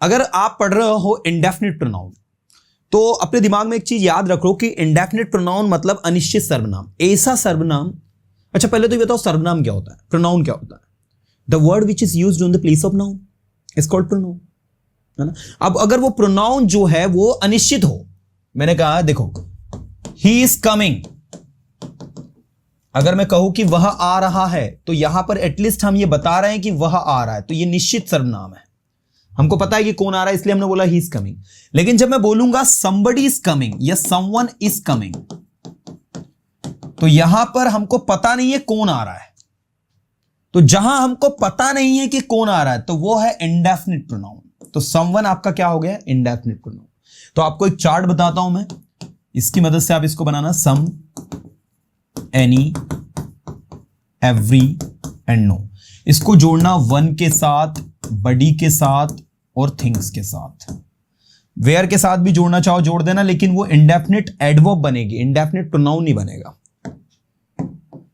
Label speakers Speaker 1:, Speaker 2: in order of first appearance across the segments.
Speaker 1: अगर आप पढ़ रहे हो इंडेफिनिट प्रोनाउन, तो अपने दिमाग में एक चीज याद रखो कि इंडेफिनिट प्रोनाउन मतलब अनिश्चित सर्वनाम, ऐसा सर्वनाम। अच्छा पहले तो ये बताओ सर्वनाम क्या होता है, प्रोनाउन क्या होता है? The word which is used on the place of noun is called pronoun, है ना। अब अगर वो प्रोनाउन जो है वो अनिश्चित हो, मैंने कहा देखो ही इज कमिंग, अगर मैं कहूं कि वह आ रहा है, तो यहां पर एटलीस्ट हम ये बता रहे हैं कि वह आ रहा है, तो ये निश्चित सर्वनाम है, हमको पता है कि कौन आ रहा है, इसलिए हमने बोला ही इज कमिंग। लेकिन जब मैं बोलूंगा somebody इज कमिंग या someone इज कमिंग, तो यहां पर हमको पता नहीं है कौन आ रहा है। तो जहां हमको पता नहीं है कि कौन आ रहा है, तो वो है इंडेफिनिट प्रोनाउन। तो someone आपका क्या हो गया? Indefinite pronoun. तो आपको एक चार्ट बताता हूं मैं, इसकी मदद से आप इसको बनाना, सम, एनी, एवरी एंड नो। इसको जोड़ना वन के साथ, बडी के साथ और थिंग्स के साथ। वेयर के साथ भी जोड़ना चाहो जोड़ देना, लेकिन वो इंडेफिनिट एडवर्ब बनेगी, इंडेफिनिट प्रोनाउन नहीं बनेगा।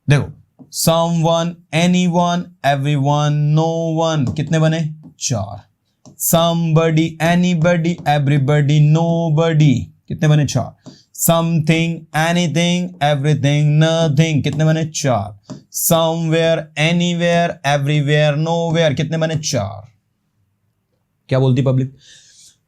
Speaker 1: देखो समवन, एनीवन, एवरीवन, नोवन, कितने बने? 4। समबडी, एनीबडी, एवरीबडी, नोबडी, कितने बने? 4। समथिंग, एनीथिंग, एवरीथिंग, नथिंग, कितने बने? 4। समवेयर, एनीवेयर, एवरीवेयर, नोवेयर, कितने बने? 4। क्या बोलती पब्लिक?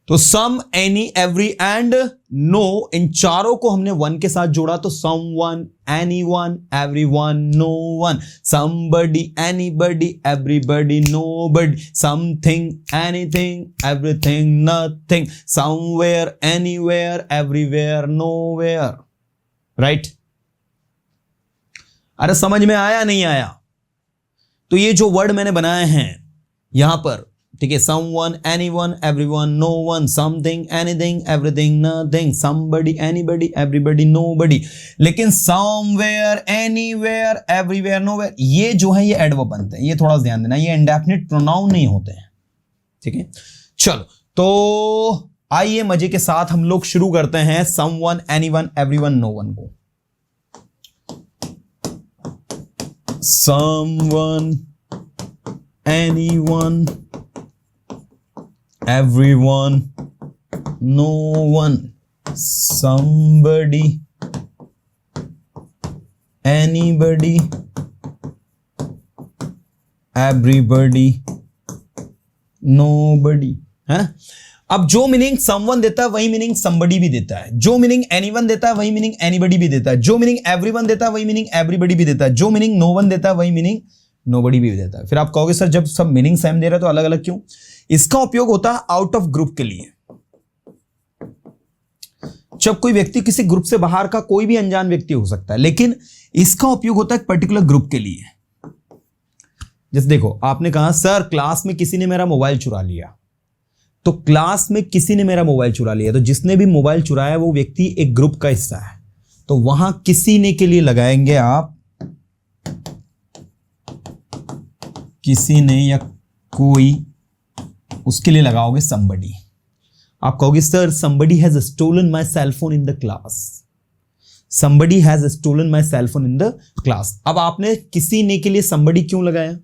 Speaker 1: तो सम, एनी, एवरी एंड नो, इन चारों को हमने वन के साथ जोड़ा, तो someone, anyone, everyone, known, somebody, anybody, everybody, nobody, something, anything, everything, nothing, somewhere, anywhere, everywhere, nowhere. Right? अरे समझ में आया नहीं आया? तो ये जो वर्ड मैंने बनाए हैं यहां पर, ठीक है, someone, anyone, everyone, known, something, anything, everything, nothing, somebody, anybody, everybody, nobody. लेकिन समवेयर, एनीवेयर, एवरीवेयर, नोवेयर, ये जो है ये एडवर्ब बनते हैं, ये थोड़ा ध्यान देना, ये इंडेफिनिट प्रोनाउन नहीं होते हैं। ठीक है, चलो तो आइए मजे के साथ हम लोग शुरू करते हैं समवन, एनीवन, एवरीवन, नोवन को। Someone, anyone, everyone, no one, somebody, anybody, everybody, nobody, है ना। अब जो मीनिंग समवन देता है वही मीनिंग somebody भी देता है, जो मीनिंग anyone देता है वही मीनिंग anybody भी देता है, जो मीनिंग everyone देता है वही मीनिंग everybody भी देता है, जो मीनिंग no one देता है वही मीनिंग नोबडी भी देता है। फिर आप कहोगे सर जब सब मीनिंग सेम दे रहे तो अलग अलग क्यों? इसका उपयोग होता है आउट ऑफ ग्रुप के लिए। जब कोई व्यक्ति किसी ग्रुप से बाहर का कोई भी अनजान व्यक्ति हो सकता है, लेकिन इसका उपयोग होता है एक पर्टिकुलर ग्रुप के लिए। जैसे देखो आपने कहा सर क्लास में किसी ने मेरा मोबाइल चुरा लिया, तो क्लास में किसी ने मेरा मोबाइल चुरा लिया, तो जिसने भी मोबाइल चुराया वो व्यक्ति एक ग्रुप का हिस्सा है, तो वहां किसी ने के लिए लगाएंगे आप किसी ने या कोई, उसके लिए लगाओगे somebody। आप कहोगे sir somebody has stolen my cell phone in the class, somebody has stolen my cell phone in the class। अब आपने किसी ने के लिए somebody क्यों लगाया?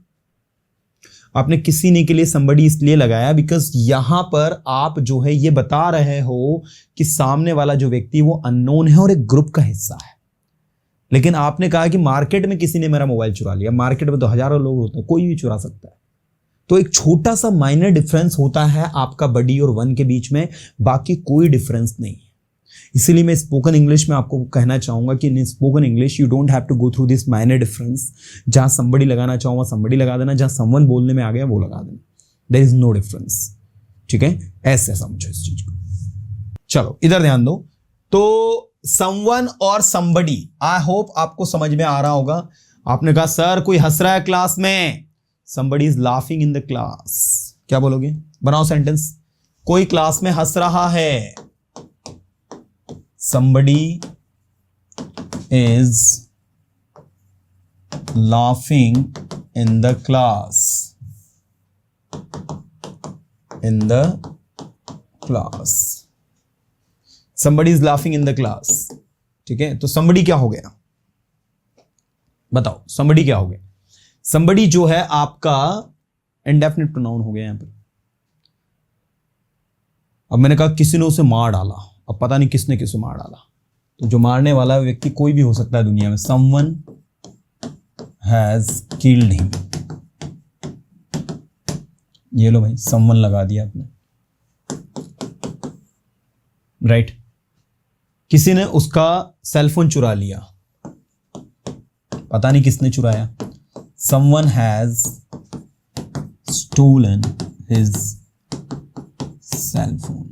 Speaker 1: आपने किसी ने के लिए somebody इसलिए लगाया बिकॉज यहां पर आप जो है ये बता रहे हो कि सामने वाला जो व्यक्ति वो अननोन है और एक ग्रुप का हिस्सा है। लेकिन आपने कहा कि मार्केट में किसी ने मेरा मोबाइल चुरा लिया, मार्केट में तो हजारों लोग होते हैं, कोई भी चुरा सकता है। तो एक छोटा सा माइनर डिफरेंस होता है आपका बडी और वन के बीच में, बाकी कोई डिफरेंस नहीं है। इसीलिए मैं स्पोकन इंग्लिश में आपको कहना चाहूंगा कि in spoken English you don't have to go through this minor difference. जहां somebody लगाना चाहूंगा somebody लगा देना, जहां someone बोलने में आ गया वो लगा देना, देयर इज नो डिफरेंस। ठीक है, ऐसे समझो इस चीज को। चलो इधर ध्यान दो। तो समवन और somebody, आई होप आपको समझ में आ रहा होगा। आपने कहा सर कोई हंस रहा है क्लास में, somebody is laughing in the class, क्या बोलोगे? बनाओ सेंटेंस। कोई क्लास में हंस रहा है, somebody is laughing in the class, in the class, somebody is laughing in the class। ठीक है, तो somebody क्या हो गया बताओ? somebody क्या हो गया? somebody जो है आपका इंडेफिनिट प्रोनाउन हो गया यहां पर। अब मैंने कहा किसी ने उसे मार डाला, अब पता नहीं किसने किसे मार डाला, तो जो मारने वाला व्यक्ति कोई भी हो सकता है दुनिया में। Someone has killed him. ये लो भाई, समवन लगा दिया आपने, राइट। किसी ने उसका सेलफोन चुरा लिया, पता नहीं किसने चुराया। Someone has stolen his cellphone.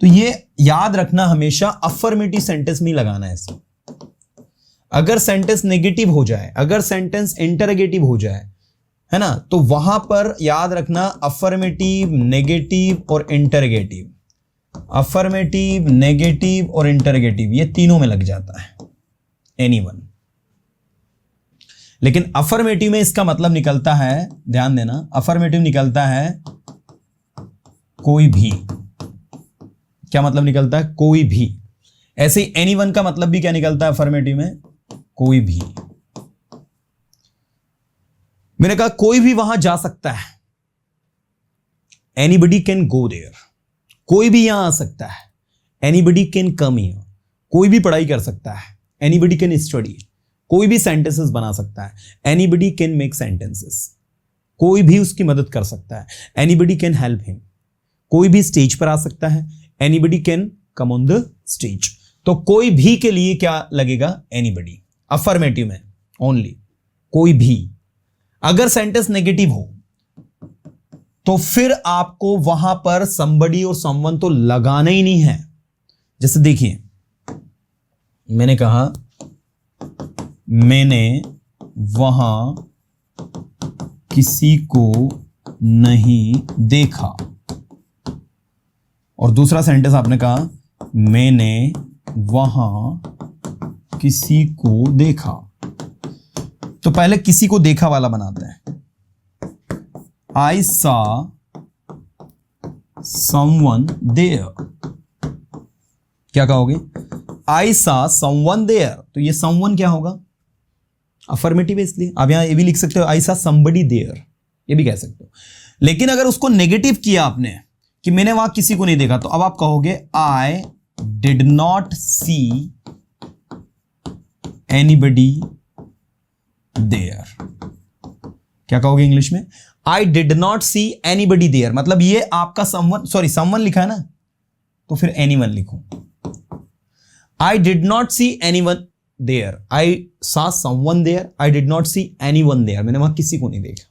Speaker 1: तो ये याद रखना, हमेशा अफर्मेटिव सेंटेंस में ही लगाना है इसको। अगर सेंटेंस नेगेटिव हो जाए, अगर सेंटेंस इंटरोगेटिव हो जाए, है ना, तो वहां पर याद रखना अफर्मेटिव, नेगेटिव और इंटरोगेटिव। अफर्मेटिव, नेगेटिव और इंटरोगेटिव ये तीनों में लग जाता है एनीवन। लेकिन अफर्मेटिव में इसका मतलब निकलता है, ध्यान देना, अफर्मेटिव निकलता है कोई भी। क्या मतलब निकलता है? कोई भी। ऐसे ही एनीवन का मतलब भी क्या निकलता है अफर्मेटिव में? कोई भी। मैंने कहा कोई भी वहां जा सकता है, एनीबडी कैन गो देयर। कोई भी यहां आ सकता है, एनीबडी कैन कम हियर। कोई भी पढ़ाई कर सकता है, एनीबडी कैन स्टडी। कोई भी सेंटेंसेस बना सकता है, एनीबडी कैन मेक सेंटेंसेस। कोई भी उसकी मदद कर सकता है, एनीबडी कैन हेल्प हिम। कोई भी स्टेज पर आ सकता है, anybody can come on the stage. तो कोई भी के लिए क्या लगेगा? एनीबडी। अफर्मेटिव में ओनली कोई भी। अगर सेंटेंस नेगेटिव हो तो फिर आपको वहां पर somebody और someone तो लगाना ही नहीं है। जैसे देखिए, मैंने कहा मैंने वहां किसी को नहीं देखा, और दूसरा सेंटेंस आपने कहा मैंने वहां किसी को देखा। तो पहले किसी को देखा वाला बनाते हैं। I saw someone there। क्या कहोगे? I saw someone there। तो ये someone क्या होगा? अफर्मेटिव है, इसलिए आप यहां ये भी लिख सकते हो I saw somebody there, ये भी कह सकते हो। लेकिन अगर उसको नेगेटिव किया आपने कि मैंने वहां किसी को नहीं देखा, तो अब आप कहोगे I did not see anybody there। क्या कहोगे इंग्लिश में? I did not see anybody there। मतलब ये आपका someone लिखा है ना, तो फिर anyone लिखो। I did not see anyone there। I saw someone there। I did not see anyone there। मैंने वहां किसी को नहीं देखा।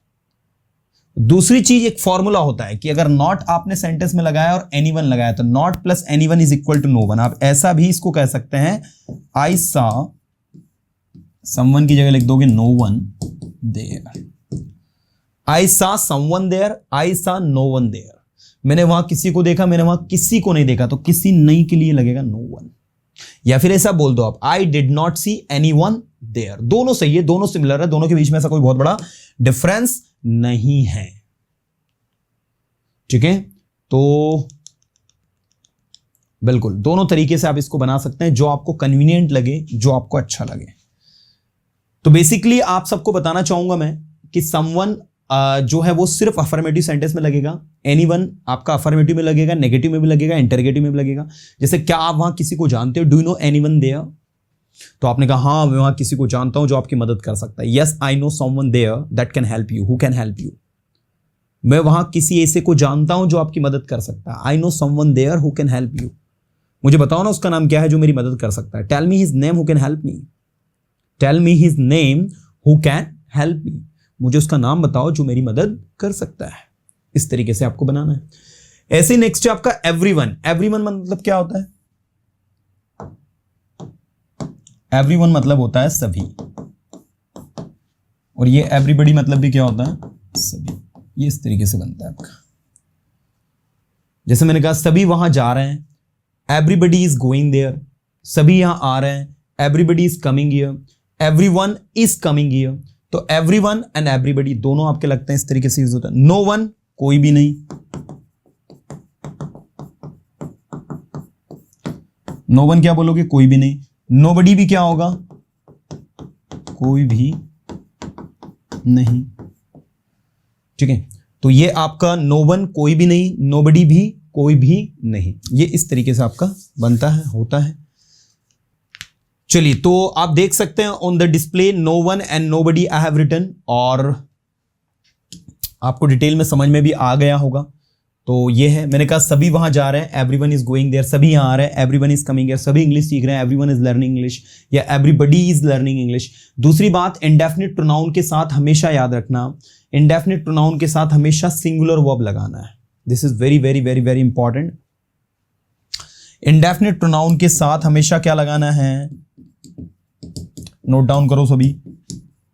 Speaker 1: दूसरी चीज, एक फॉर्मूला होता है कि अगर नॉट आपने सेंटेंस में लगाया और एनीवन लगाया, तो not plus anyone is equal to no one. आप ऐसा भी इसको कह सकते हैं, I saw someone की जगह लिख दोगे no one there। I saw someone there, I saw no one there। मैंने वहां किसी को देखा, मैंने वहां किसी को नहीं देखा, तो किसी नहीं के लिए लगेगा no one। या फिर ऐसा बोल दो आप, I did not see anyone there। दोनों सही है, दोनों सिमिलर है, दोनों के बीच में ऐसा कोई बहुत बड़ा डिफरेंस नहीं है। ठीक है, तो बिल्कुल दोनों तरीके से आप इसको बना सकते हैं, जो आपको कन्वीनियंट लगे, जो आपको अच्छा लगे। तो बेसिकली आप सबको बताना चाहूंगा मैं कि समवन जो है वो सिर्फ अफर्मेटिव सेंटेंस में लगेगा, एनीवन आपका अफर्मेटिव में लगेगा, नेगेटिव में भी लगेगा, इंटरोगेटिव में भी लगेगा। जैसे क्या आप वहां किसी को जानते हो? Do you know anyone there? तो आपने कहा हाँ मैं वहां किसी को जानता हूं जो आपकी मदद कर सकता है। Yes I know someone there that can help you, who can help you. मैं वहां किसी ऐसे को जानता हूं जो आपकी मदद कर सकता है। I know someone there who can help you. मुझे बताओ ना उसका नाम क्या है जो मेरी मदद कर सकता है। Tell me his name who can help me. Tell me his name who can help me. मुझे उसका नाम बताओ जो मेरी मदद कर सकता है। इस तरीके से आपको बनाना है। ऐसे नेक्स्ट है आपका एवरीवन। एवरीवन मतलब क्या होता है? एवरीवन मतलब होता है सभी, और ये एवरीबॉडी मतलब भी क्या होता है? सभी। ये इस तरीके से बनता है आपका। जैसे मैंने कहा सभी वहां जा रहे हैं, एवरीबॉडी इज गोइंग देयर। सभी यहां आ रहे हैं, everybody is coming here. Everyone is coming here. तो एवरीवन एंड एवरीबॉडी दोनों आपके लगते हैं इस तरीके से यूज होता है। नो वन कोई भी नहीं। नो वन क्या बोलोगे? कोई भी नहीं। नोबडी भी क्या होगा? कोई भी नहीं। ठीक है, तो ये आपका नो वन कोई भी नहीं, नोबडी भी कोई भी नहीं। ये इस तरीके से आपका बनता है, होता है। चलिए, तो आप देख सकते हैं on the display no one and nobody I have written, और आपको डिटेल में समझ में भी आ गया होगा। तो ये है, मैंने कहा सभी वहां जा रहे हैं, एवरीवन इज गोइंग देयर, सभी यहां आ रहे हैं, एवरीवन इज कमिंग हियर, सभी इंग्लिश सीख रहे हैं, एवरीवन इज लर्निंग इंग्लिश या एवरीबडी इज लर्निंग इंग्लिश। दूसरी बात, इंडेफिनिट प्रोनाउन के साथ हमेशा याद रखना, इंडेफिनिट प्रोनाउन के साथ हमेशा सिंगुलर वर्ब लगाना है। This is very very very very important. Indefinite pronoun के साथ हमेशा क्या लगाना है, नोट डाउन करो सभी।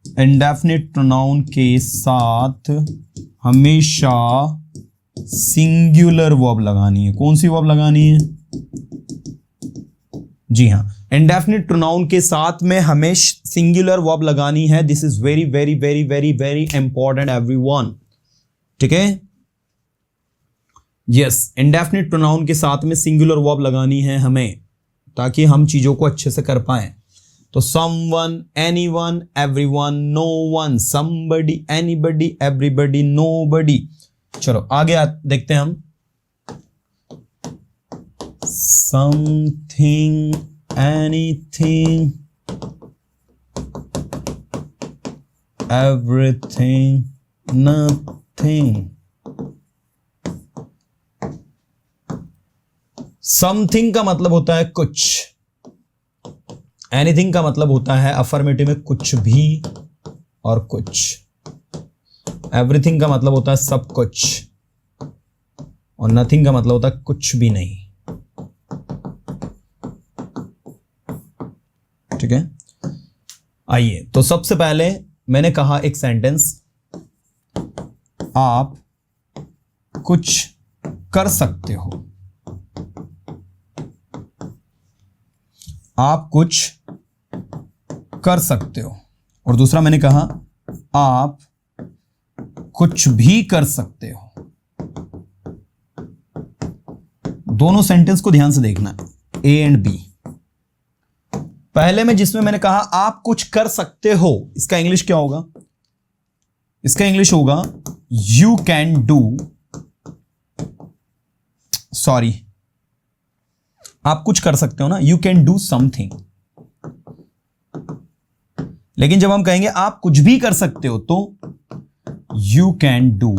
Speaker 1: इंडेफिनिट प्रोनाउन के साथ हमेशा सिंगुलर वर्ब लगानी है। कौन सी वर्ब लगानी है? जी हां, इंडेफिनिट प्रोनाउन के साथ में हमेशा सिंगुलर वर्ब लगानी है। This is very very very very very important everyone, ठीक है। यस, इंडेफिनिट प्रोनाउन के साथ में सिंगुलर वर्ब लगानी है हमें, ताकि हम चीजों को अच्छे से कर पाएं। तो someone, anyone, everyone, no one, somebody, anybody, everybody, nobody। चलो आगे देखते हैं हम। something, anything, everything, nothing। Something का मतलब होता है कुछ, एनीथिंग का मतलब होता है अफर्मेटिव में कुछ भी और कुछ, एवरीथिंग का मतलब होता है सब कुछ, और नथिंग का मतलब होता है कुछ भी नहीं, ठीक है। आइए, तो सबसे पहले मैंने कहा एक सेंटेंस, आप कुछ कर सकते हो, आप कुछ कर सकते हो। और दूसरा मैंने कहा आप कुछ भी कर सकते हो। दोनों सेंटेंस को ध्यान से देखना, ए एंड बी। पहले में जिसमें मैंने कहा आप कुछ कर सकते हो, इसका इंग्लिश क्या होगा? इसका इंग्लिश होगा यू कैन डू, सॉरी, आप कुछ कर सकते हो ना, यू कैन डू समथिंग। लेकिन जब हम कहेंगे आप कुछ भी कर सकते हो, तो यू कैन डू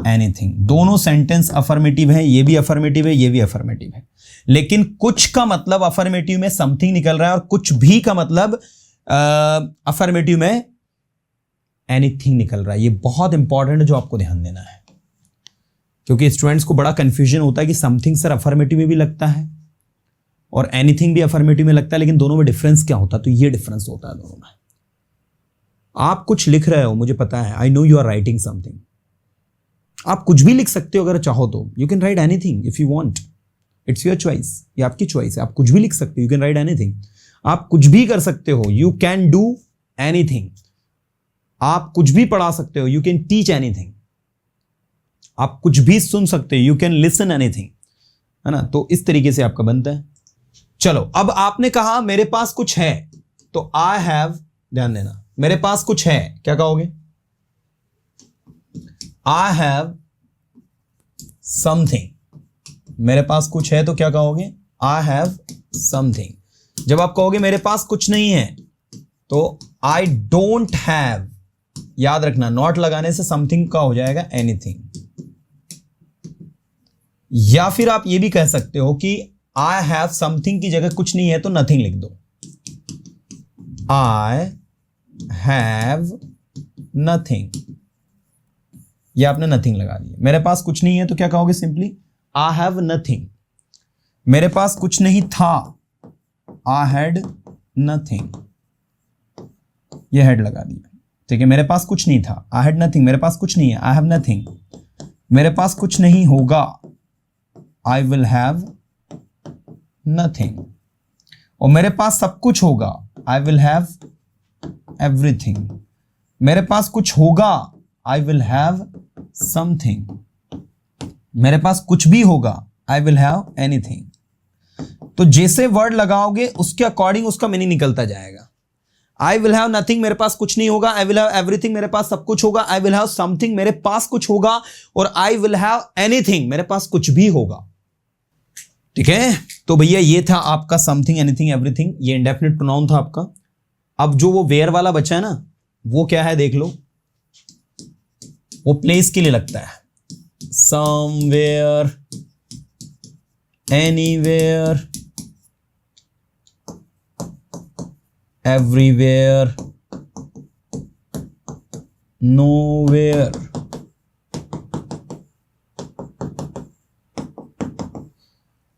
Speaker 1: एनीथिंग। दोनों सेंटेंस अफर्मेटिव है, ये भी अफर्मेटिव है, ये भी अफर्मेटिव है। लेकिन कुछ का मतलब अफर्मेटिव में समथिंग निकल रहा है, और कुछ भी का मतलब अफर्मेटिव में एनीथिंग निकल रहा है। ये बहुत इंपॉर्टेंट है जो आपको ध्यान देना है, क्योंकि स्टूडेंट्स को बड़ा कंफ्यूजन होता है कि समथिंग सर अफर्मेटिव में भी लगता है और एनीथिंग भी अफर्मेटिव में लगता है, लेकिन दोनों में डिफरेंस क्या होता है? तो ये डिफरेंस होता है दोनों में। आप कुछ लिख रहे हो, मुझे पता है, I know you are writing something. आप कुछ भी लिख सकते हो अगर चाहो तो, you can write anything if you want, it's your choice, ये आपकी चॉइस है। आप कुछ भी लिख सकते हो, यू कैन राइट एनीथिंग। आप कुछ भी कर सकते हो, यू कैन डू एनीथिंग। आप कुछ भी पढ़ा सकते हो, यू कैन टीच एनीथिंग। आप कुछ भी सुन सकते हो, यू कैन लिसन एनीथिंग, है ना। तो इस तरीके से आपका बनता है। चलो, अब आपने कहा मेरे पास कुछ है, तो आई हैव, ध्यान देना, मेरे पास कुछ है, क्या कहोगे? I have something. मेरे पास कुछ है तो क्या कहोगे? I have something. जब आप कहोगे मेरे पास कुछ नहीं है, तो आई डोंट हैव। याद रखना, नॉट लगाने से समथिंग का हो जाएगा एनीथिंग। या फिर आप ये भी कह सकते हो कि आई हैव समथिंग की जगह कुछ नहीं है तो नथिंग लिख दो। आई हैव नथिंग, या आपने नथिंग लगा दिया। मेरे पास कुछ नहीं है तो क्या कहोगे? Simply I have nothing. मेरे पास कुछ नहीं था, आई हैड नथिंग, ये हेड लगा दिया, ठीक है। मेरे पास कुछ नहीं था, आई हैड नथिंग। मेरे पास कुछ नहीं है, आई हैव नथिंग। मेरे पास कुछ नहीं होगा, आई विल हैव नथिंग। और मेरे पास सब कुछ होगा, आई विल हैव एवरीथिंग। मेरे पास कुछ होगा, आई विल हैव समथिंग। मेरे पास कुछ भी होगा, आई विल हैव एनीथिंग। तो जैसे वर्ड लगाओगे उसके अकॉर्डिंग उसका मीनिंग निकलता जाएगा। आई विल हैव नथिंग, मेरे पास कुछ नहीं होगा. आई विल हैव एवरीथिंग, मेरे पास सब कुछ होगा. आई विल हैव समथिंग, मेरे पास कुछ होगा. और आई विल हैव एनीथिंग, मेरे पास कुछ भी होगा. ठीक है, तो भैया ये था आपका समथिंग, एनीथिंग, एवरीथिंग. ये इंडेफिनिट प्रोनाउन था आपका. अब जो वो वेयर वाला बचा है ना, वो क्या है देख लो. वो प्लेस के लिए लगता है. Somewhere, anywhere, everywhere, nowhere.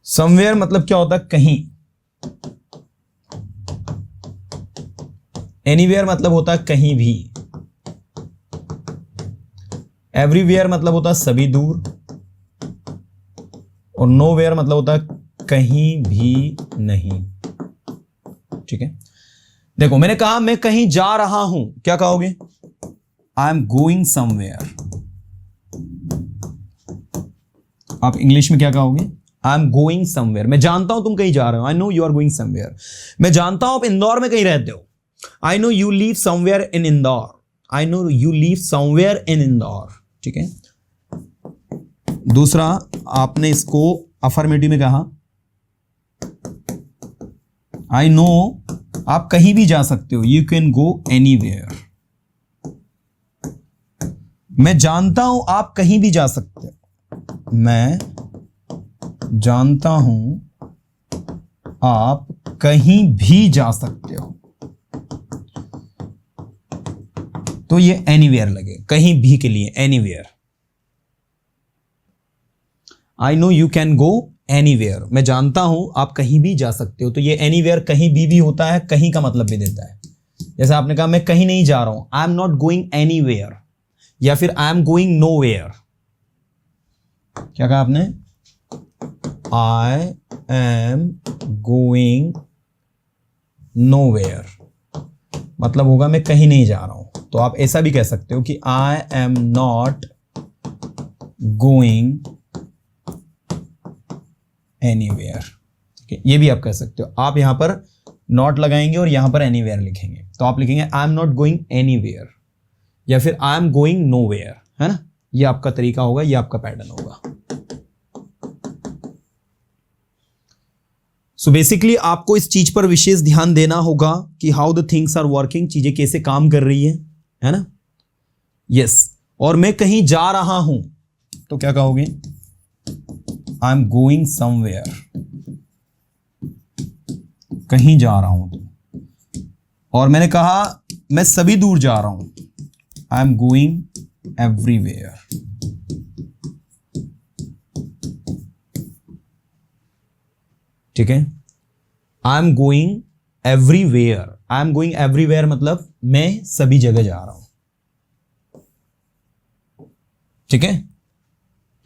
Speaker 1: somewhere मतलब क्या होता है, कहीं. anywhere मतलब होता है कहीं भी. everywhere मतलब होता है सभी दूर. और nowhere मतलब होता है कहीं भी नहीं. ठीक है, देखो मैंने कहा मैं कहीं जा रहा हूं, क्या कहोगे? I am going somewhere. आप इंग्लिश में क्या कहोगे? I am going somewhere. मैं जानता हूं तुम कहीं जा रहे हो. I know you are going somewhere. मैं जानता हूं आप इंदौर में कहीं रहते हो. I know you leave somewhere in Indore. I know you leave somewhere in Indore. ठीक है, दूसरा आपने इसको अफर्मेटिव में कहा. आई नो आप कहीं भी जा सकते हो. You can go anywhere. मैं जानता हूं आप कहीं भी जा सकते हो. मैं जानता हूं आप कहीं भी जा सकते हो. तो ये एनीवेयर लगे, कहीं भी के लिए anywhere. I know you can go anywhere. मैं जानता हूं आप कहीं भी जा सकते हो. तो ये एनीवेयर कहीं भी होता है, कहीं का मतलब भी देता है. जैसे आपने कहा मैं कहीं नहीं जा रहा हूं, I am not going anywhere. या फिर आई एम गोइंग नोवेयर. क्या कहा आपने? आई एम गोइंग नोवेयर मतलब होगा मैं कहीं नहीं जा रहा हूं. तो आप ऐसा भी कह सकते हो कि I am not going anywhere. ठीक है, ये भी आप कह सकते हो. आप यहां पर नॉट लगाएंगे और यहां पर एनीवेयर लिखेंगे. तो आप लिखेंगे I am not going anywhere या फिर आई एम गोइंग नोवेयर. है ना, ये आपका तरीका होगा, ये आपका पैटर्न होगा. सो बेसिकली आपको इस चीज पर विशेष ध्यान देना होगा कि how the things are working, चीजें कैसे काम कर रही है ना. यस, और मैं कहीं जा रहा हूं तो क्या कहोगे? I am going somewhere. कहीं जा रहा हूं तो. और मैंने कहा मैं सभी दूर जा रहा हूं, आई एम गोइंग एवरीवेयर. ठीक है, आई am going everywhere. I am going everywhere मतलब मैं सभी जगह जा रहा हूं. ठीक है,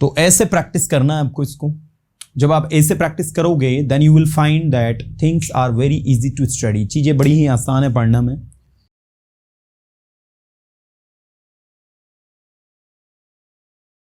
Speaker 1: तो ऐसे प्रैक्टिस करना है आपको इसको. जब आप ऐसे प्रैक्टिस करोगे then you will find that things are very easy to study. चीजें बड़ी ही आसान है पढ़ना में.